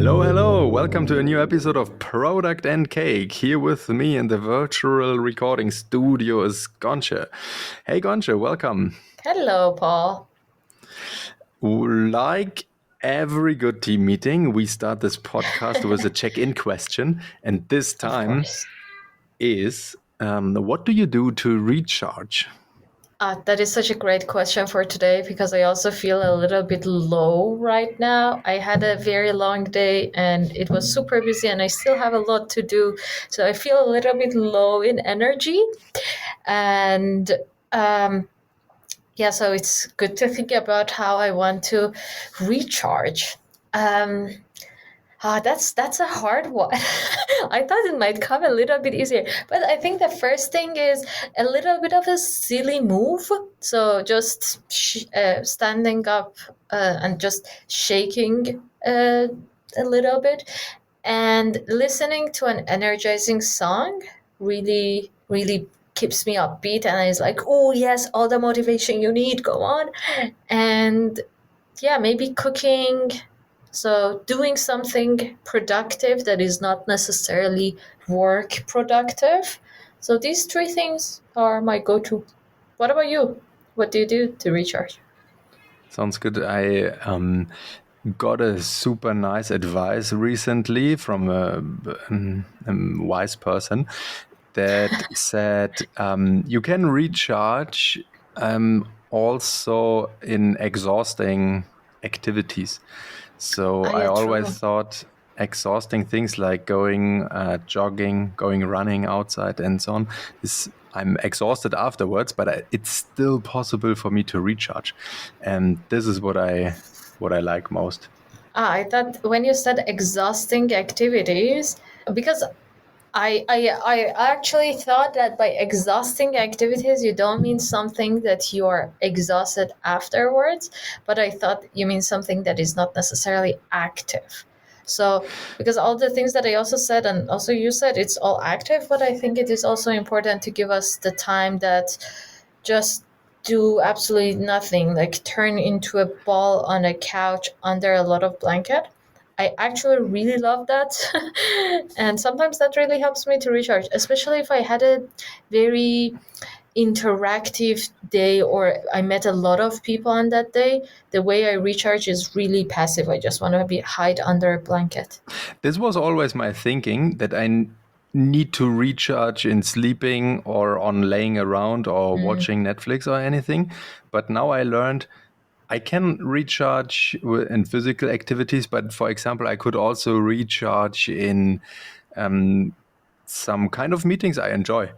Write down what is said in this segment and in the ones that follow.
Hello, hello. Welcome to a new episode of Product and Cake. Here with me in the virtual recording studio is Ghonche. Hey, Ghonche, welcome. Hello, Paul. Like every good team meeting, we start this podcast with a check-in question. And this Of time course. is, what do you do to recharge? That is such a great question for today because I also feel a little bit low right now. I had a very long day and it was super busy, and I still have a lot to do. So I feel a little bit low in energy. And so it's good to think about how I want to recharge. Um, that's a hard one. I thought it might come a little bit easier, but I think the first thing is a little bit of a silly move. So just standing up and just shaking a little bit, and listening to an energizing song really keeps me upbeat, and it's like, oh yes, all the motivation you need, go on. And yeah, maybe cooking. So doing something productive that is not necessarily work productive. So these three things are my go-to. What about you? What do you do to recharge? Sounds good. I got a super nice advice recently from a wise person that said you can recharge also in exhausting activities. So I Yeah, always true. thought exhausting things like going jogging, going running outside, and so on is I'm exhausted afterwards, but it's still possible for me to recharge, and this is what I like most. I thought when you said exhausting activities, because I actually thought that by exhausting activities, you don't mean something that you are exhausted afterwards, but I thought you mean something that is not necessarily active. So, because all the things that I also said, and also you said, it's all active, but I think it is also important to give us the time that just do absolutely nothing, like turn into a ball on a couch under a lot of blanket. I actually really love that. And sometimes that really helps me to recharge, especially if I had a very interactive day or I met a lot of people on that day. The way I recharge is really passive. I just want to be hide under a blanket. This was always my thinking that need to recharge in sleeping or on laying around or watching Netflix or anything. But now I learned I can recharge in physical activities, but for example, I could also recharge in some kind of meetings I enjoy.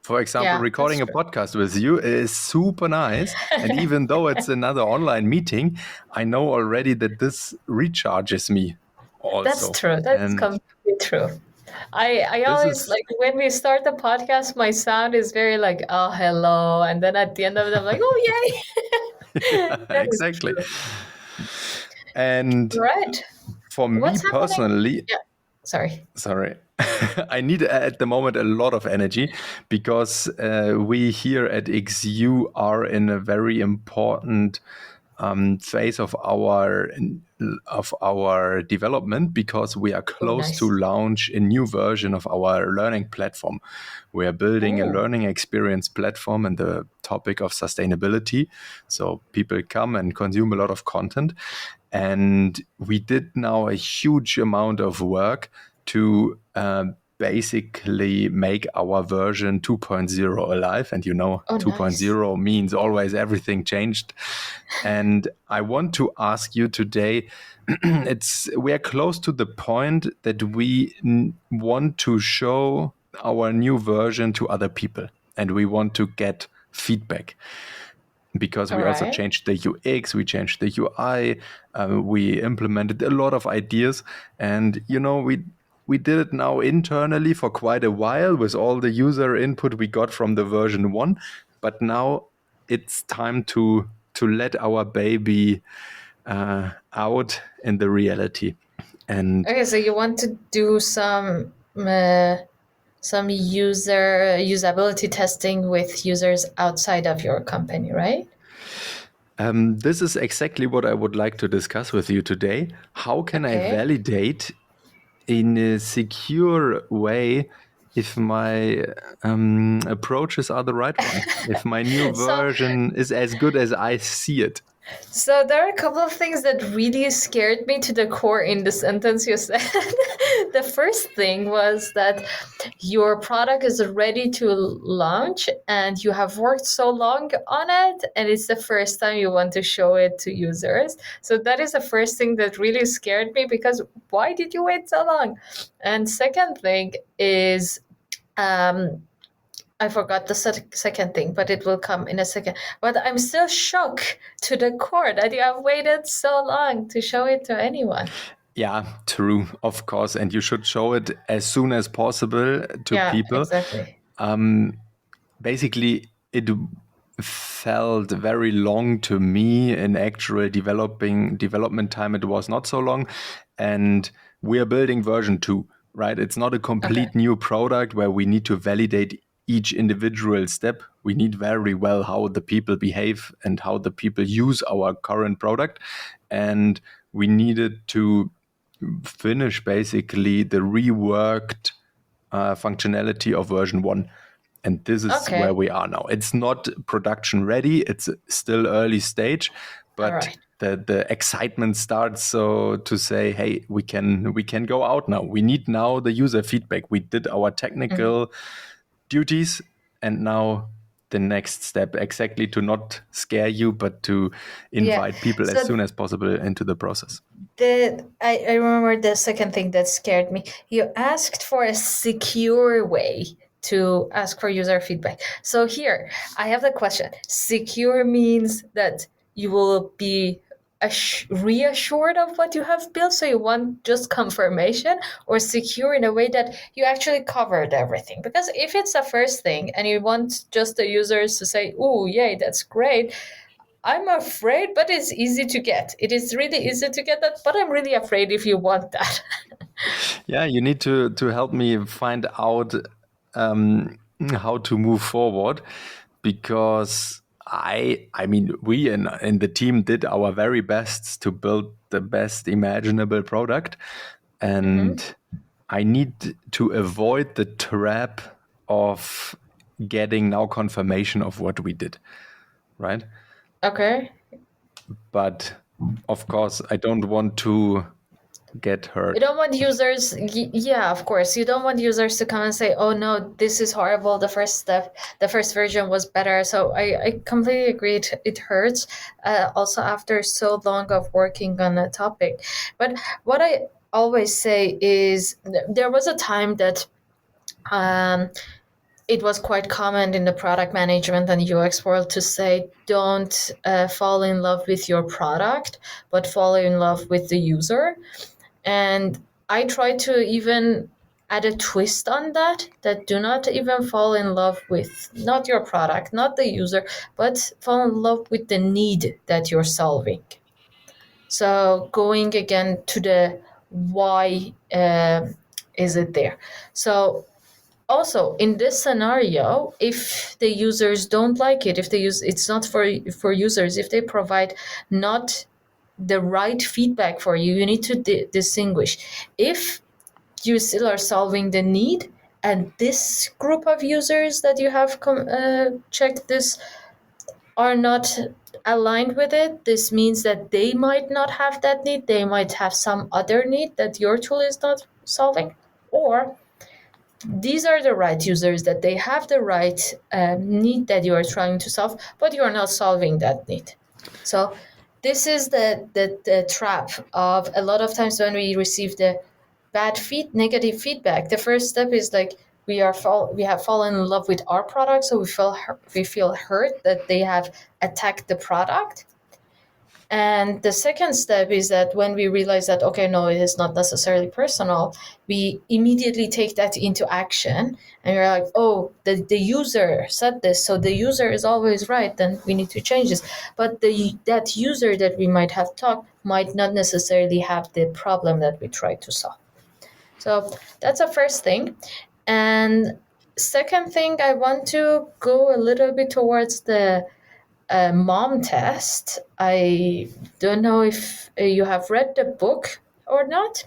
For example, Yeah, that's recording a true. podcast with you is super nice. And even though it's another online meeting, I know already that this recharges me That's also. true. That's And completely true. I this always is like when we start the podcast, my sound is very like, oh, hello. And then at the end of it, I'm like, oh, yay. That is exactly. true. And Right. for me What's happening? personally, Yeah. Sorry. sorry. I need at the moment a lot of energy because we here at XU are in a very important phase of our development because we are Oh, close to nice. launch a new version of our learning platform. We are building a Oh, learning experience platform in the topic of sustainability. So people come and consume a lot of content. And we did now a huge amount of work to basically make our version 2.0 alive. And 2.0 nice. means always everything changed. And I want to ask you today, we are close to the point that we want to show our new version to other people, and we want to get feedback because All we also right. changed the UX, we changed the UI, we implemented a lot of ideas, and we did it now internally for quite a while with all the user input we got from the version 1, but now it's time to let our baby out in the reality. And Okay, so you want to do some usability testing with users outside of your company, right? This is exactly what I would like to discuss with you today. How can I Okay. validate in a secure way if my approaches are the right one? If my new So version is as good as I see it? So there are a couple of things that really scared me to the core in the sentence you said. The first thing was that your product is ready to launch and you have worked so long on it and it's the first time you want to show it to users. So that is the first thing that really scared me because why did you wait so long? And second thing is um, I forgot the second thing, but it will come in a second. But I'm still shocked to the core that you have waited so long to show it to anyone. Yeah, true, of course. And you should show it as soon as possible to Yeah, people. exactly. Basically, it felt very long to me. In actual development time, it was not so long. And we are building version 2, right? It's not a Okay. complete new product where we need to validate each individual step. We need very well how the people behave and how the people use our current product. And we needed to finish basically the reworked functionality of version 1. And this is where Okay. we are now. It's not production ready. It's still early stage, All but right. the excitement starts so to say, hey, we can go out now. We need now the user feedback. We did our technical duties, and now the next step, exactly, to not scare you but to Yeah. invite people as So soon as possible into the process. I remember the second thing that scared me. You asked for a secure way to ask for user feedback. So here, I have the question. Secure means that you will be reassured of what you have built, so you want just confirmation, or secure in a way that you actually covered everything. Because if it's the first thing and you want just the users to say, "Oh, yay, that's great," I'm afraid, but it's easy to get. It is really easy to get that, but I'm really afraid if you want that. Yeah, you need to help me find out how to move forward, because I mean, we in the team did our very best to build the best imaginable product, Hmm. and I need to avoid the trap of getting now confirmation of what we did, right? Okay. But of course, I don't want to get You hurt. don't want users, yeah, of course. You don't want users to come and say, oh no, this is horrible. The first step, the first version was better. So I completely agree. It hurts also after so long of working on a topic. But what I always say is there was a time that um, it was quite common in the product management and UX world to say, don't fall in love with your product, but fall in love with the user. And I try to even add a twist on that, that do not even fall in love with not your product, not the user, but fall in love with the need that you're solving. So going again to the why is it there? So also in this scenario, if the users don't like it, if they use it's not for users, if they provide not the right feedback for you, you need to distinguish if you still are solving the need and this group of users that you have checked this are not aligned with it. This means that they might not have that need, they might have some other need that your tool is not solving, or these are the right users, that they have the right need that you are trying to solve, but you are not solving that need. So this is the trap of a lot of times when we receive the negative feedback. The first step is like we have fallen in love with our product, so we feel hurt that they have attacked the product. And the second step is that when we realize that, okay, no, it is not necessarily personal, we immediately take that into action. And you're like, oh, the user said this, so the user is always right, then we need to change this. But that user that we might have talked might not necessarily have the problem that we try to solve. So that's the first thing. And second thing, I want to go a little bit towards the mom test. I don't know if you have read the book or not,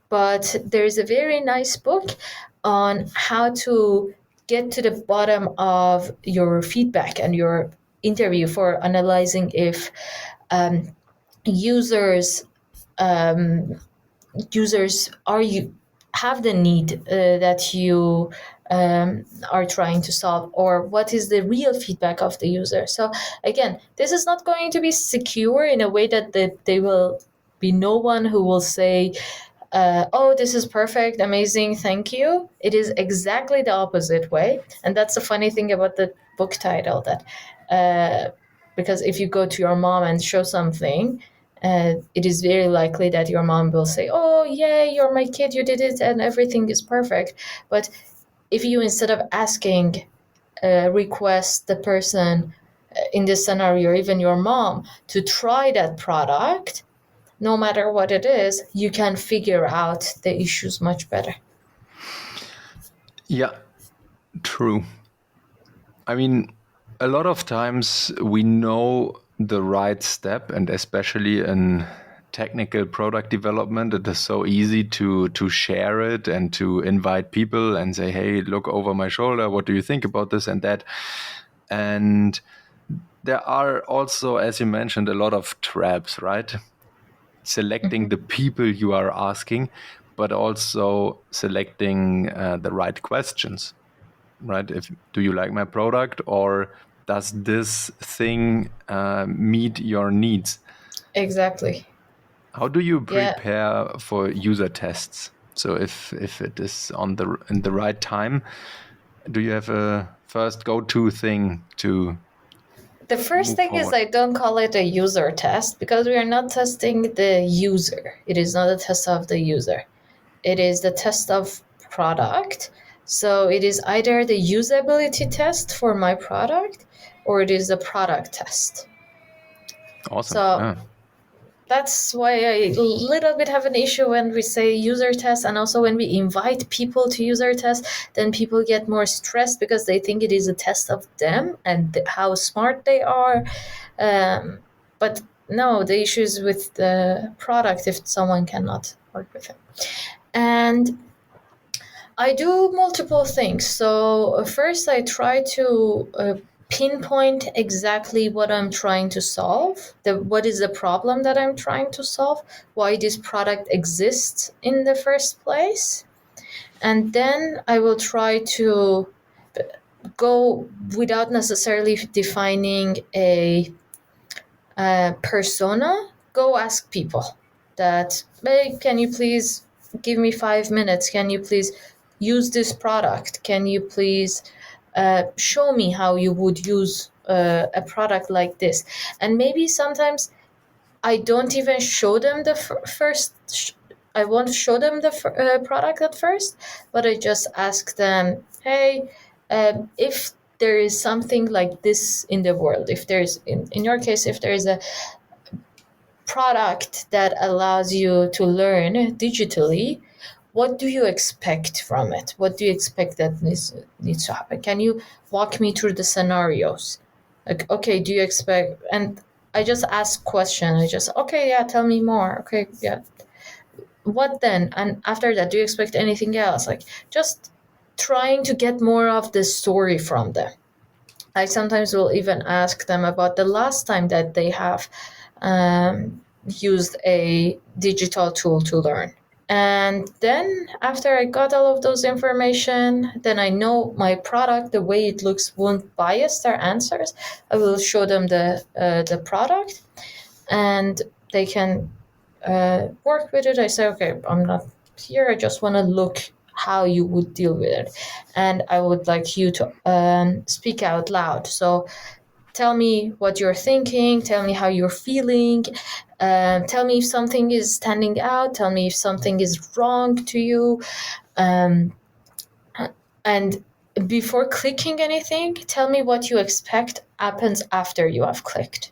but there's a very nice book on how to get to the bottom of your feedback and your interview for analyzing if users users are you have the need that you are trying to solve, or what is the real feedback of the user. So again, this is not going to be secure in a way that they will be no one who will say, oh, this is perfect, amazing, thank you. It is exactly the opposite way. And that's the funny thing about the book title, that because if you go to your mom and show something, it is very likely that your mom will say, oh, yay, you're my kid, you did it, and everything is perfect. But if you, instead of asking, request the person in this scenario, or even your mom, to try that product, no matter what it is, you can figure out the issues much better. Yeah, true. I mean, a lot of times we know the right step, and especially in technical product development, it is so easy to share it and to invite people and say, hey, look over my shoulder, what do you think about this and that? And there are also, as you mentioned, a lot of traps, right? Selecting the people you are asking, but also selecting the right questions, right? If do you like my product, or does this thing meet your needs? Exactly. How do you Yeah. prepare for user tests? So if it is on the in the right time, do you have a first go-to thing to The first move thing is, forward? I don't call it a user test, because we are not testing the user. It is not a test of the user. It is the test of product. So it is either the usability test for my product, or it is the product test. Awesome. So Yeah. that's why I little bit have an issue when we say user test, and also when we invite people to user test, then people get more stressed because they think it is a test of them and how smart they are. But no, the issue is with the product if someone cannot work with it. And I do multiple things. So first, I try to pinpoint exactly what I'm trying to solve. What is the problem that I'm trying to solve? Why this product exists in the first place? And then I will try to go without necessarily defining a persona. Go ask people that, hey, can you please give me 5 minutes? Can you please use this product? Can you please show me how you would use a product like this? And maybe sometimes I don't even show them the first. I won't show them the product at first, but I just ask them, "Hey, if there is something like this in the world, if there's in your case, if there is a product that allows you to learn digitally, what do you expect from it? What do you expect that needs to happen? Can you walk me through the scenarios? Like, okay, do you expect?" And I just ask question. I just, okay, yeah, tell me more. Okay, yeah, what then? And after that, do you expect anything else? Like, just trying to get more of the story from them. I sometimes will even ask them about the last time that they have used a digital tool to learn. And then after I got all of those information, then I know my product, the way it looks won't bias their answers. I will show them the product, and they can work with it. I say, okay, I'm not here. I just want to look how you would deal with it, and I would like you to speak out loud. So tell me what you're thinking. Tell me how you're feeling. Tell me if something is standing out. Tell me if something is wrong to you. Um, and before clicking anything, tell me what you expect happens after you have clicked.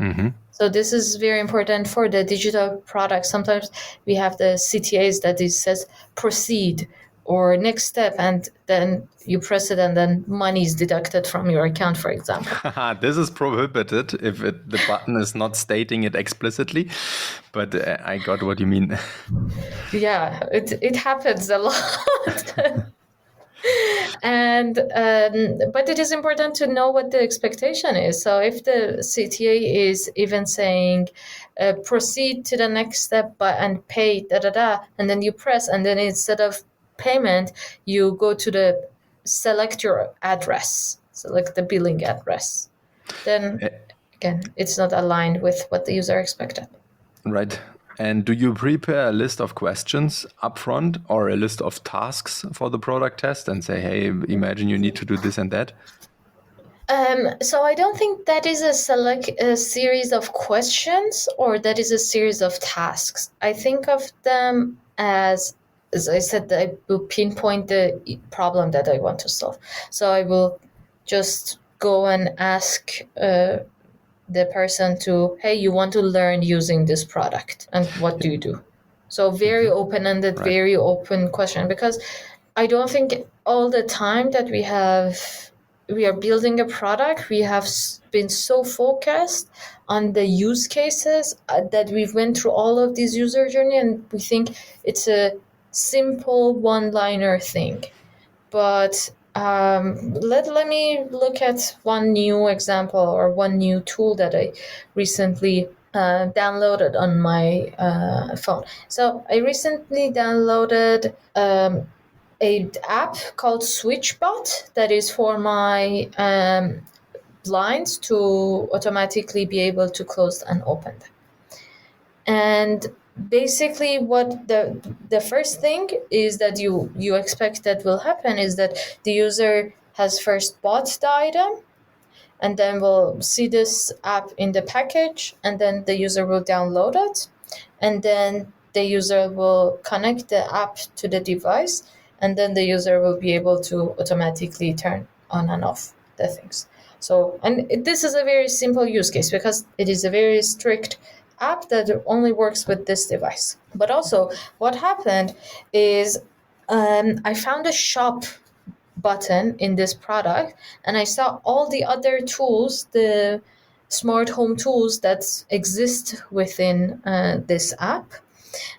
Mm-hmm. So this is very important for the digital product. Sometimes we have the CTAs that it says proceed, or next step, and then you press it and then money is deducted from your account, for example. This is prohibited if the button is not stating it explicitly, but I got what you mean. Yeah, it happens a lot. And but it is important to know what the expectation is. So if the CTA is even saying proceed to the next step and pay and then you press, and then instead of payment you go to the select your address, select the billing address, then again it's not aligned with what the user expected. Right. And do you prepare a list of questions upfront or a list of tasks for the product test and say, hey, imagine you need to do this and that? So I don't think that is a series of questions, or that is a series of tasks. I think of them as I said, I will pinpoint the problem that I want to solve. So I will just go and ask the person to, hey, you want to learn using this product, and what do you do? So very open-ended, Right. very open question, because I don't think all the time that we are building a product, we have been so focused on the use cases that we've went through all of these user journey, and we think it's a simple one-liner thing. But let me look at one new example or one new tool that I recently downloaded on my phone. So I recently downloaded a app called SwitchBot that is for my blinds to automatically be able to close and open them. And basically what the first thing is that you expect that will happen is that the user has first bought the item, and then will see this app in the package, and then the user will download it, and then the user will connect the app to the device, and then the user will be able to automatically turn on and off the things. So, and this is a very simple use case because it is a very strict app that only works with this device. But also, what happened is I found a shop button in this product, and I saw all the other tools, the smart home tools that exist within this app.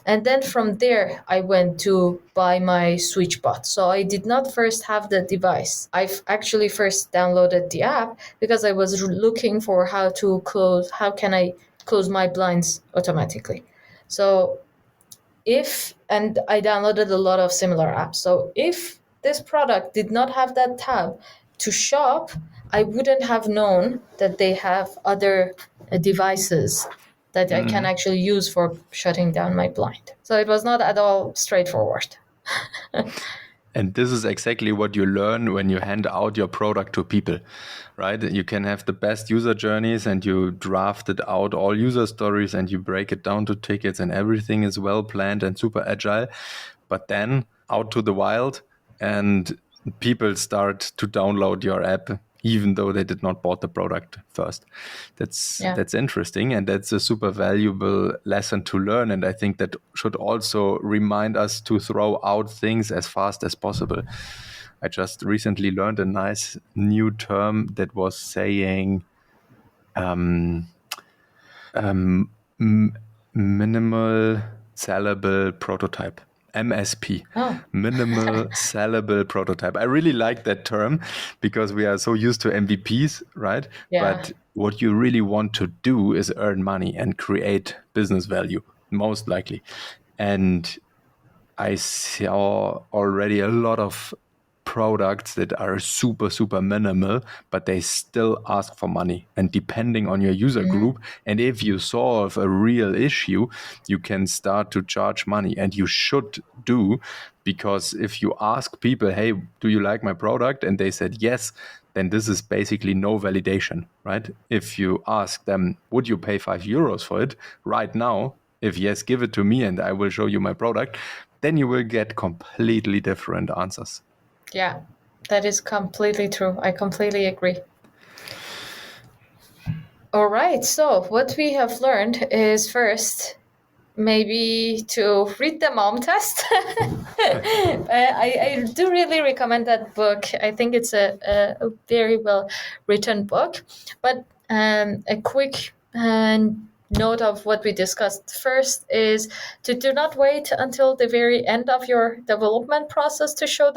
And then from there, I went to buy my SwitchBot. So I did not first have the device. I've actually first downloaded the app because I was looking for how can I close my blinds automatically. So and I downloaded a lot of similar apps. So if this product did not have that tab to shop, I wouldn't have known that they have other devices that I can actually use for shutting down my blind. So it was not at all straightforward. And this is exactly what you learn when you hand out your product to people, right? You can have the best user journeys and you drafted out all user stories and you break it down to tickets and everything is well planned and super agile. But then out to the wild and people start to download your app even though they did not bought the product first. That's interesting, and that's a super valuable lesson to learn. And I think that should also remind us to throw out things as fast as possible. I just recently learned a nice new term that was saying minimal sellable prototype. MSP, minimal sellable prototype. I really like that term because we are so used to MVPs, right? Yeah. But what you really want to do is earn money and create business value, most likely. And I saw already a lot of products that are super, super minimal, but they still ask for money. And depending on your user group, and if you solve a real issue, you can start to charge money. And you should do, because if you ask people, hey, do you like my product? And they said yes, then this is basically no validation, right? If you ask them, would you pay €5 for it right now? If yes, give it to me and I will show you my product. Then you will get completely different answers. Yeah, that is completely true. I completely agree. All right. So what we have learned is first, maybe to read the mom test. I do really recommend that book. I think it's a very well written book. But a quick note of what we discussed first is to do not wait until the very end of your development process to show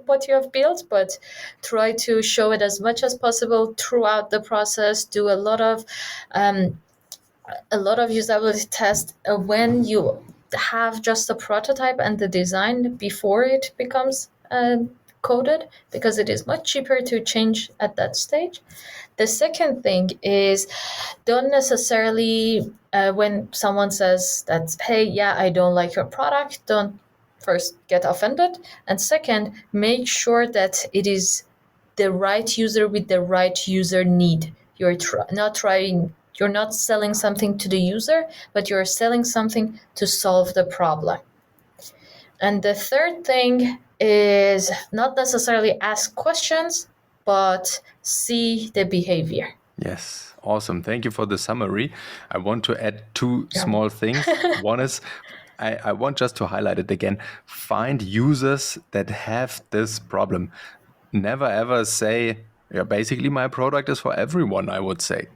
what you have built, but try to show it as much as possible throughout the process. Do a lot of usability tests when you have just a prototype and the design before it becomes coded, because it is much cheaper to change at that stage. The second thing is, don't necessarily, when someone says that, hey, yeah, I don't like your product, don't first get offended. And second, make sure that it is the right user with the right user need. You're not selling something to the user, but you're selling something to solve the problem. And the third thing is not necessarily ask questions, but see the behavior. Yes, awesome. Thank you for the summary. I want to add two small things. One is, I want just to highlight it again. Find users that have this problem. Never ever say, yeah, basically my product is for everyone, I would say.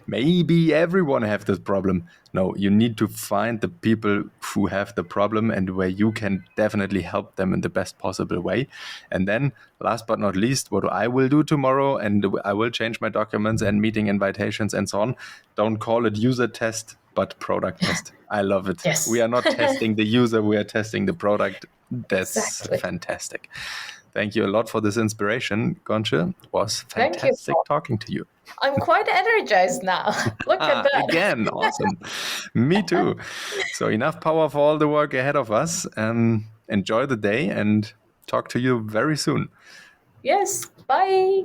Maybe everyone have this problem. No, you need to find the people who have the problem and where you can definitely help them in the best possible way. And then last but not least, what I will do tomorrow, and I will change my documents and meeting invitations and so on. Don't call it user test, but product test. I love it. Yes. We are not testing the user, we are testing the product. That's Exactly. fantastic. Thank you a lot for this inspiration, Ghonche. It was fantastic talking to you. I'm quite energized now. Look at that. Again, awesome. Me too. So enough power for all the work ahead of us. Enjoy the day and talk to you very soon. Yes. Bye.